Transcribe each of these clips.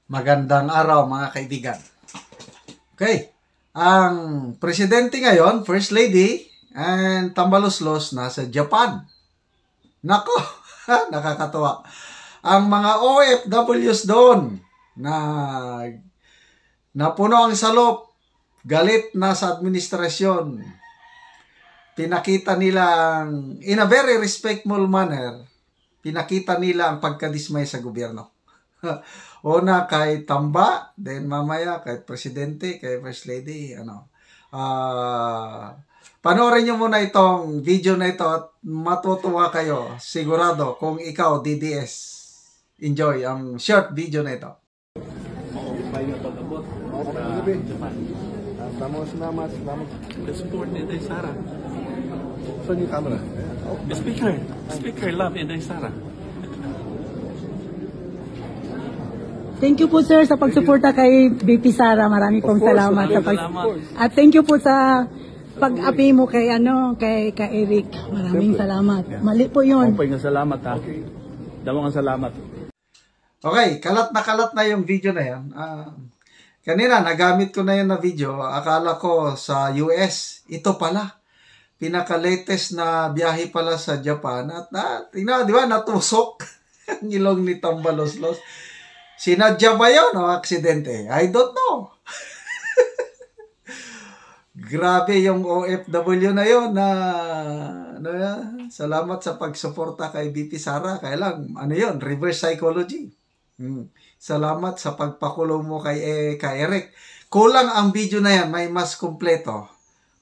Magandang araw mga kaibigan. Okay, ang presidente ngayon, First Lady, and Tambaloslos nasa Japan. Nako, nakakatawa. Ang mga OFWs doon na napuno ang salop, galit na sa administrasyon. Pinakita nilang, in a very respectful manner, pinakita nila ang pagkadismay sa gobyerno. Una kay Tamba, then mamaya kay Presidente, kay First Lady, panoorin nyo muna itong video na ito at matutuwa kayo, sigurado, kung ikaw DDS. Enjoy ang short video na ito. Salamat. Support Inday Sara. Saan yung camera? Speaker, love Inday Sara. Thank you po sir sa pagsuporta kay BP Sara. Marami pong salamat sa at thank you po sa pag-api mo kay Eric. Maraming salamat. Mali po 'yon. Okay, salamat ha. Dalawang salamat. Okay, kalat na yung video na yan. Kanina nagamit ko na yan na video. Akala ko sa US. Ito pala. Pinaka-latest na biyahe pala sa Japan. At tingnan, di ba, natusok ang ilong ni Tambaloslos. Sinadya ba yun o aksidente? I don't know. Grabe yung OFW na yun na salamat sa pagsuporta kay BP Sara. Kaya lang, yun, reverse psychology. Salamat sa pagpakulong mo kay Eric. Kulang ang video na yan, may mas kumpleto.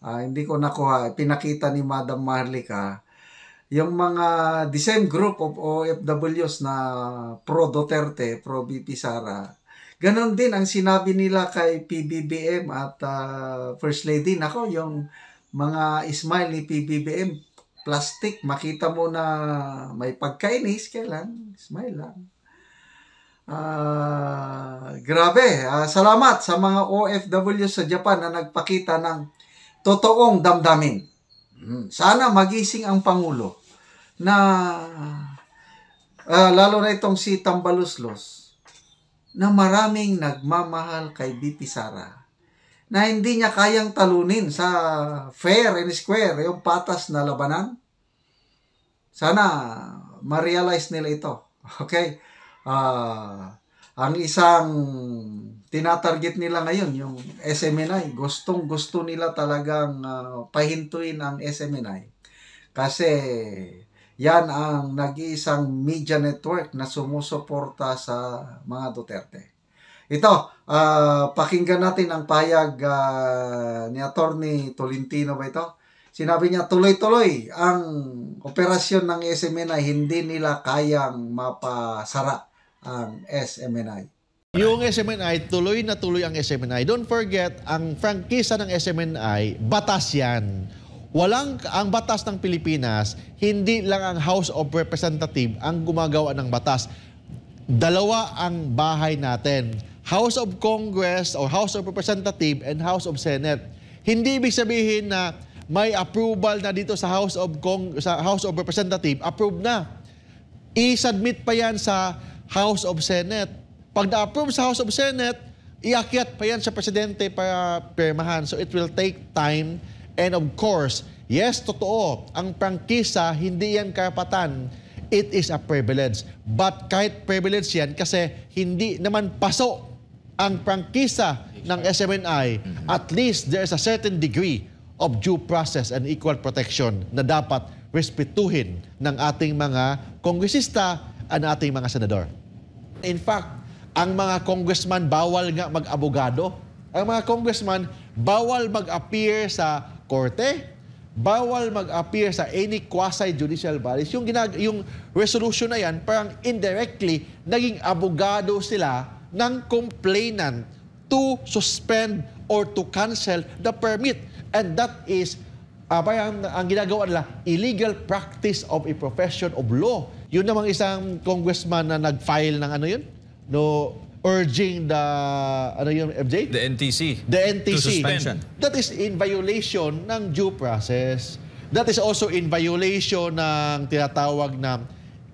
Hindi ko nakuha, pinakita ni Madam Maharlika. Yung mga the same group of OFWs na pro Duterte, pro BP Sara, ganon din ang sinabi nila kay PBBM at First Lady. Nako, yung mga smile ni PBBM, plastic, makita mo na may pagkainis, kailan, smile lang. Grabe, salamat sa mga OFWs sa Japan na nagpakita ng totoong damdamin. Sana magising ang Pangulo na lalo na itong si Tambaloslos na maraming nagmamahal kay BP Sara na hindi niya kayang talunin sa fair and square yung patas na labanan. Sana ma-realize nila ito. Okay? Ang isang tinatarget nila ngayon, yung SMNI. Gustong-gusto nila talagang pahintuin ang SMNI. Kasi yan ang nag-iisang media network na sumusuporta sa mga Duterte. Ito, pakinggan natin ang payag ni Attorney Tolentino ba ito? Sinabi niya, tuloy-tuloy ang operasyon ng SMNI, hindi nila kayang mapasara ang SMNI. Yung SMNI, tuloy na tuloy ang SMNI. Don't forget, ang prangkisa ng SMNI, batas yan. Ang batas ng Pilipinas, hindi lang ang House of Representatives ang gumagawa ng batas. Dalawa ang bahay natin. House of Congress or House of Representatives and House of Senate. Hindi ibig sabihin na may approval na dito sa House of Representatives, approved na. I-submit pa yan sa House of Senate. Pag na-approve sa House of Senate, iakyat pa yan sa Presidente para pirmahan. So it will take time. And of course, yes, totoo, ang prangkisa, hindi yan karapatan. It is a privilege. But kahit privilege yan, kasi hindi naman paso ang prangkisa ng SMNI, at least there is a certain degree of due process and equal protection na dapat respetuhin ng ating mga kongresista at ating mga senador. In fact, ang mga congressman bawal nga mag-abogado. Ang mga congressman bawal mag-appear sa korte, bawal mag-appear sa any quasi-judicial bodies. Yung resolution na yan, parang indirectly, naging abogado sila ng complainant to suspend or to cancel the permit. And that is, parang ang ginagawa nila, illegal practice of a profession of law. Yun namang isang congressman na nag-file ng urging the, FJ? The NTC. The NTC. To suspension. That is in violation ng due process. That is also in violation ng tinatawag na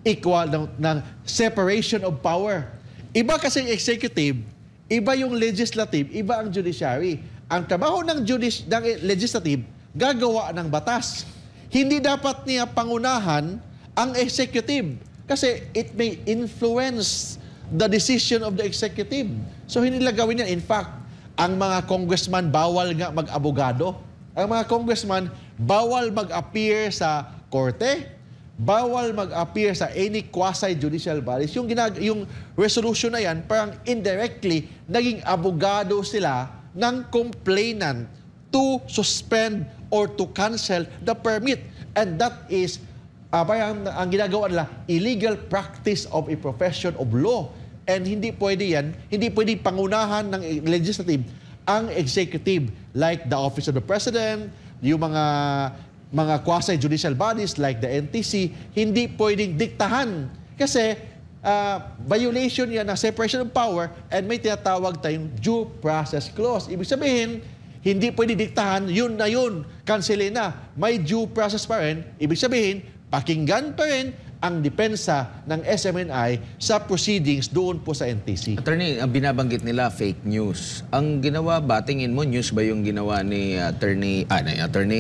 equal, ng separation of power. Iba kasi yung executive, iba yung legislative, iba ang judiciary. Ang trabaho ng legislative, gagawa ng batas. Hindi dapat niya pangunahan ang executive kasi it may influence the decision of the executive. So hindi nila gawin yan. In fact, ang mga congressman bawal nga mag-abogado. Ang mga congressman bawal mag-appear sa korte, bawal mag-appear sa any quasi-judicial bodies. Yung resolution na yan, parang indirectly, naging abogado sila ng complainant to suspend or to cancel the permit. And that is, parang ang ginagawa nila, illegal practice of a profession of law. And hindi pwede yan, hindi pwede pangunahan ng legislative ang executive like the Office of the President, yung mga quasi-judicial bodies like the NTC, hindi pwedeng diktahan. Kasi violation yan ng separation of power and may tinatawag tayong due process clause. Ibig sabihin, hindi pwede diktahan, yun na yun, cancelin na. May due process pa rin. Ibig sabihin, pakinggan pa rin ang depensa ng SMNI sa proceedings doon po sa NTC. Attorney, ang binabanggit nila fake news. Ang ginawa ba, tingin mo, news ba yung ginawa ni attorney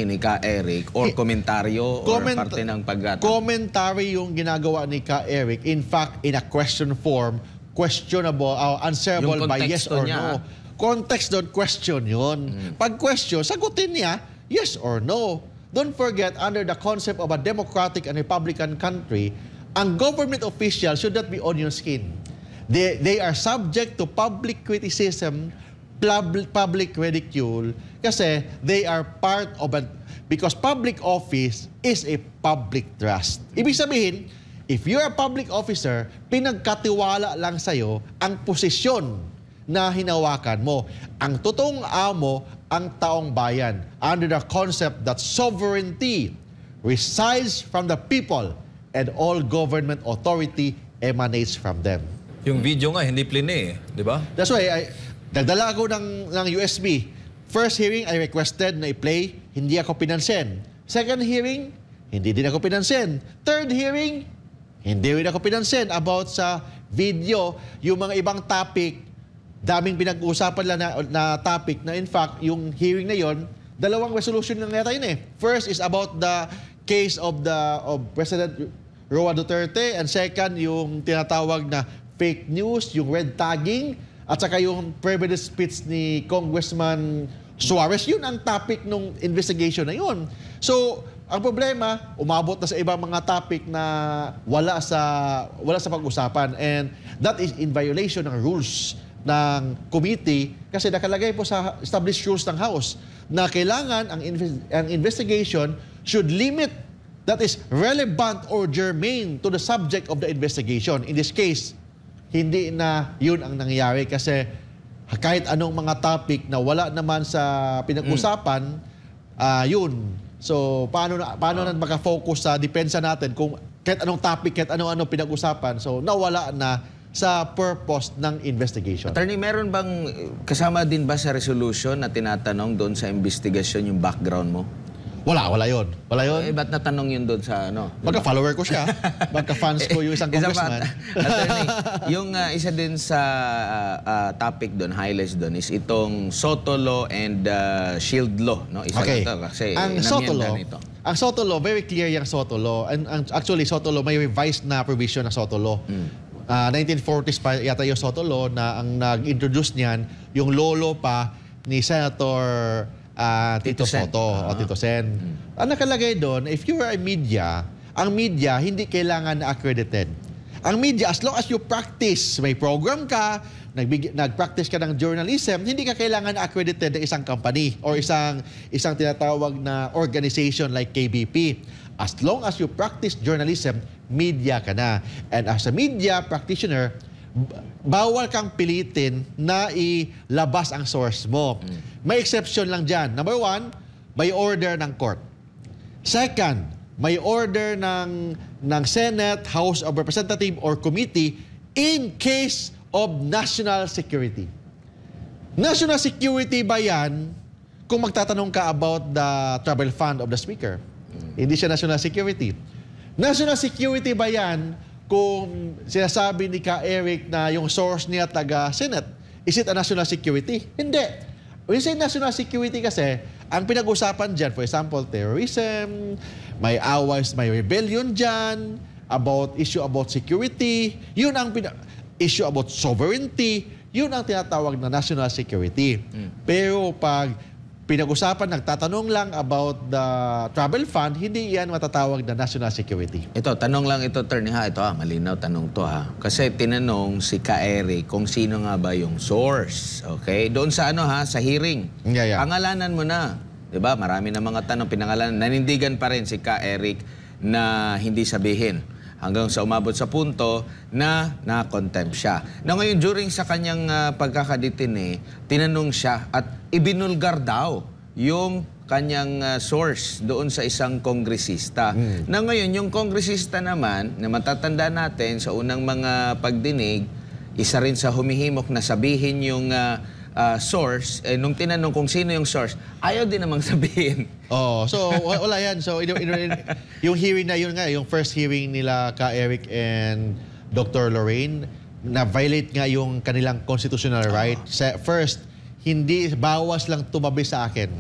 ni Ka Eric or komentaryo or parte ng paggatang? Commentary yung ginagawa ni Ka Eric. In fact, in a question form, questionable, answerable by yes or no. Context doon, question yun. Pag question, sagutin niya, yes or no. Don't forget, under the concept of a democratic and republican country, ang government official should not be on your skin. They are subject to public criticism, public ridicule, kasi they are part of because public office is a public trust. Ibig sabihin, if you're a public officer, pinagkatiwala lang sa'yo ang posisyon na hinawakan mo. Ang totoong amo, ang taong bayan, under the concept that sovereignty resides from the people and all government authority emanates from them. Yung video nga, hindi pline di ba? That's why, nagdala ako ng USB. First hearing, I requested na i-play, hindi ako pinansin. Second hearing, hindi din ako pinansin. Third hearing, hindi rin ako pinansin about sa video, yung mga ibang topic, daming pinag-uusapan lang na topic na in fact, yung hearing na yon, dalawang resolution lang yata yun eh. First is about the case of President Roa Duterte and second, yung tinatawag na fake news, yung red tagging at saka yung privilege speech ni Congressman Suarez. Yun ang topic ng investigation na yun. So, ang problema, umabot na sa ibang mga topic na wala sa pag-usapan and that is in violation ng rules ng committee kasi nakalagay po sa established rules ng House na kailangan ang investigation should limit that is relevant or germane to the subject of the investigation. In this case, hindi na yun ang nangyayari kasi kahit anong mga topic na wala naman sa pinag-usapan, yun. So, paano na makafocus sa depensa natin kung kahit anong topic, kahit ano-ano pinag-usapan, so nawala na sa purpose ng investigation. Attorney, meron bang kasama din ba sa resolution na tinatanong doon sa investigasyon yung background mo? Wala yun. Wala yun. Ba't natanong yun doon sa ano? Magka-follower ko siya. Magka-fans ko yung isang congressman. Attorney, yung isa din sa topic doon, highlights doon, is itong Soto Law and Shield Law. No? Isa okay. lang ito kasi ang Soto Law, very clear yung Soto Law. And actually, Soto Law, may revised na provision ng Soto Law. 1940s pa yata yung Soto Law na ang nag-introduce niyan yung lolo pa ni Senator Tito Soto o Tito Sen. Ang nakalagay doon, if you are a media, ang media hindi kailangan na accredited. Ang media, as long as you practice, may program ka, nag-practice ka ng journalism, hindi ka kailangan na accredited ng isang company or isang tinatawag na organization like KBP. As long as you practice journalism, media ka na. And as a media practitioner, bawal kang pilitin na ilabas ang source mo. May exception lang dyan. Number one, may order ng court. Second, may order ng Senate, House of Representatives, or Committee in case of national security. National security ba yan kung magtatanong ka about the travel fund of the Speaker? Hindi siya national security. National security ba yan kung sinasabi ni Ka Eric na yung source niya taga-Senate, is it a national security? Hindi. When you say national security kasi, ang pinag-usapan dyan, for example, terrorism, may awas, may rebellion dyan, issue about security, yun ang issue about sovereignty, yun ang tinatawag na national security. Pero pag pinag-usapan, nagtatanong lang about the travel fund, hindi yan matatawag na national security. Ito, tanong lang ito, Attorney ha. Ito malinaw tanong to ha. Kasi tinanong si Ka Eric kung sino nga ba yung source. Okay? Doon sa sa hearing. Yeah. Pangalanan mo na. Diba? Marami na mga tanong, pinangalanan. Nanindigan pa rin si Ka Eric na hindi sabihin. Hanggang sa umabot sa punto na na-contempt siya. Na ngayon, during sa kanyang pagkakadetine, tinanong siya at ibinulgar daw yung kanyang source doon sa isang kongresista. Na ngayon, yung kongresista naman, na matatanda natin sa unang mga pagdinig, isa rin sa humihimok na sabihin yung source, nung tinanong kung sino yung source, ayaw din namang sabihin. So wala yan. So yung hearing na yun nga, yung first hearing nila Ka Eric and Dr. Lorraine, na-violate nga yung kanilang constitutional right. First, hindi, bawas lang tumabi sa akin.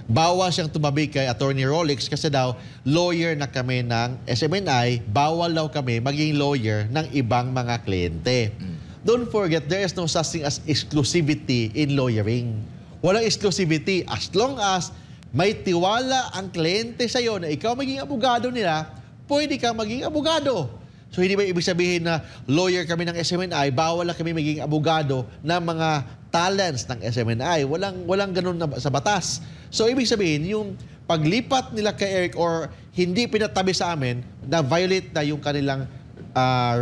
Bawas siyang tumabi kay Attorney Rolex kasi daw, lawyer na kami ng SMNI, bawal daw kami maging lawyer ng ibang mga kliyente. Don't forget, there is no such thing as exclusivity in lawyering. Walang exclusivity. As long as may tiwala ang kliyente sa'yo na ikaw maging abogado nila, pwede ka maging abogado. So hindi ba ibig sabihin na lawyer kami ng SMNI, bawal na kami maging abogado ng mga talents ng SMNI. Walang ganun sa batas. So ibig sabihin, yung paglipat nila kay Eric or hindi pinatabi sa amin, na violate na yung kanilang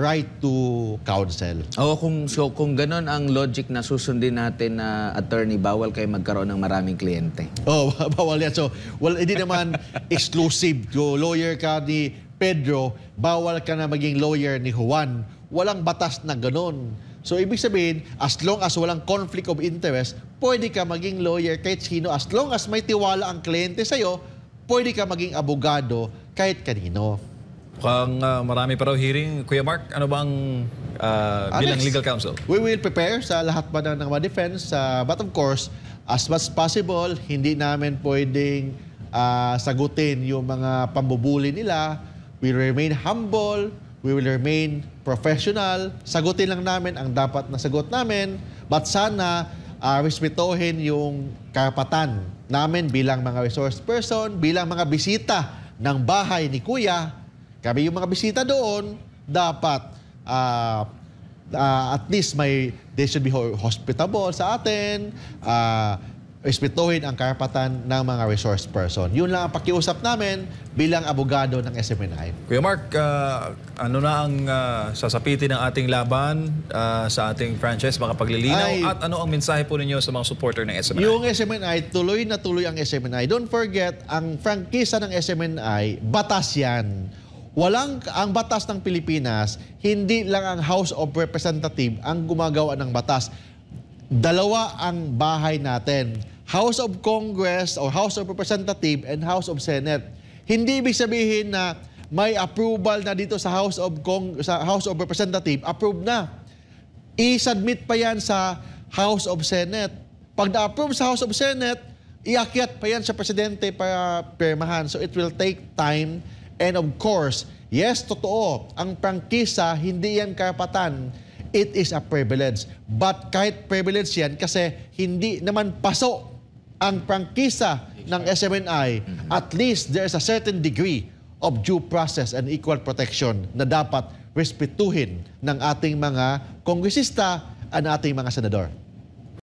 right to counsel. Kung ganun ang logic na susundin natin na attorney, bawal kayo magkaroon ng maraming kliyente. Bawal yan. So, hindi naman exclusive. Lawyer ka ni Pedro, bawal ka na maging lawyer ni Juan. Walang batas na ganun. So, ibig sabihin, as long as walang conflict of interest, pwede ka maging lawyer kahit sino. As long as may tiwala ang kliyente sa'yo, pwede ka maging abogado kahit kanino. Mukhang marami pa raw hearing. Kuya Mark, ano bang bilang legal counsel? We will prepare sa lahat pa ng mga defense. But of course, as much as possible, hindi namin pwedeng sagutin yung mga pambubuli nila. We will remain humble. We will remain professional. Sagutin lang namin ang dapat na sagot namin. But sana respetuhin yung karapatan namin bilang mga resource person, bilang mga bisita ng bahay ni Kuya. Kami yung mga bisita doon, dapat at least they should be hospitable sa atin, respetuhin ang karapatan ng mga resource person. Yun lang ang pakiusap namin bilang abogado ng SMNI. Kuya Mark, ano na ang sasapitin ng ating laban sa ating franchise, makapaglilinaw, at ano ang mensahe po ninyo sa mga supporter ng SMNI? Yung SMNI, tuloy na tuloy ang SMNI. Don't forget, ang prangkisa ng SMNI, batas yan. Ang batas ng Pilipinas, hindi lang ang House of Representatives ang gumagawa ng batas. Dalawa ang bahay natin. House of Congress or House of Representatives and House of Senate. Hindi ibig sabihin na may approval na dito sa House of Representatives, approved na. I-submit pa yan sa House of Senate. Pag na-approve sa House of Senate, iakyat pa yan sa Presidente para pirmahan. So it will take time. And of course, yes, totoo, ang prangkisa, hindi yan karapatan. It is a privilege. But kahit privilege yan, kasi hindi naman paso ang prangkisa ng SMNI, at least there is a certain degree of due process and equal protection na dapat respetuhin ng ating mga kongresista at ating mga senador.